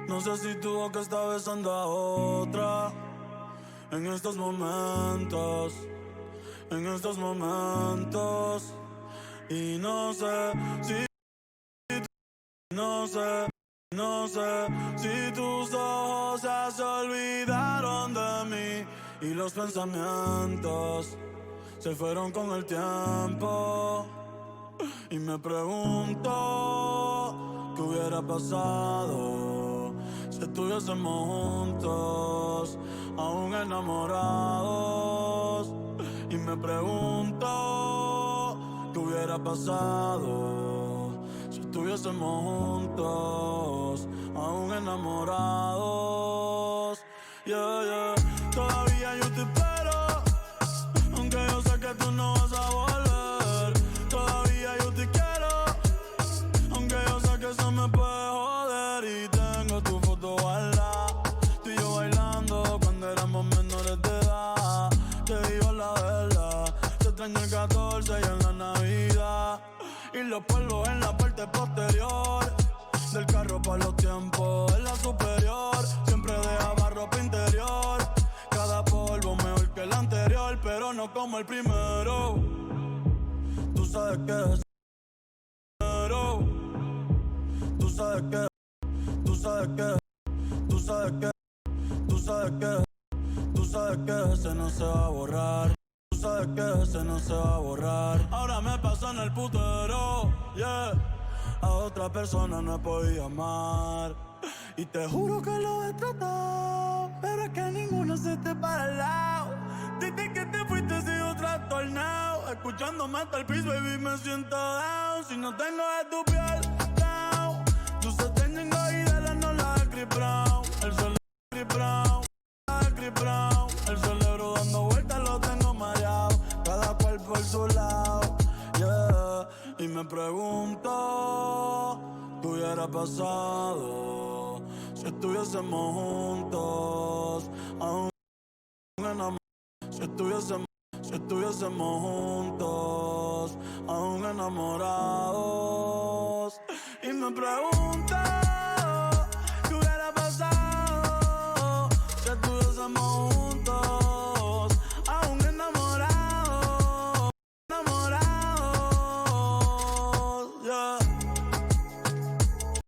No sé si tu boca está besando a otra. En estos momentos, en estos momentos. Y no sé si, no sé, no sé si tus ojos ya se olvidaron de mí y los pensamientos se fueron con el tiempo. Y me pregunto qué hubiera pasado si estuviésemos juntos, aún enamorados. Y me pregunto qué hubiera pasado si estuviésemos juntos, aún enamorados. Yeah, yeah. Todavía yo te espero, aunque yo sé que tú no vas a volver. Todavía yo te quiero, aunque yo sé que eso me puede joder. Y tengo tu foto guardada, tú y yo bailando cuando éramos menores de edad. Te digo la verdad, te extraño el 14 y en la Navidad. Y los polvos en la parte posterior del carro para los tiempos en la superior. Siempre dejaba ropa interior, cada polvo mejor que el anterior, pero no como el primero. Tú sabes que es primero. Tú sabes que, tú sabes que, tú sabes que, tú sabes que, tú sabes que ese no se va a borrar. Tú sabes que ese no se va a borrar. Ahora me paso en el putero, yeah. A otra persona no he podido amar y te juro que lo he tratado, pero es que ninguno se te para al lado. Desde que te fuiste sigo trastornado, escuchándome hasta el piso, baby, me siento down. Si no tengo de tu piel, down. Tú se tienen y de la no la de Chris Brown. El cerebro Chris Brown, la de Chris Brown. El cerebro dando vueltas lo tengo mareado, cada cual por su lado, yeah. Y me pregunto qué hubiera pasado si estuviésemos juntos, aún enamorados. Si estuviésemos juntos, aún enamorados. Y me pregunto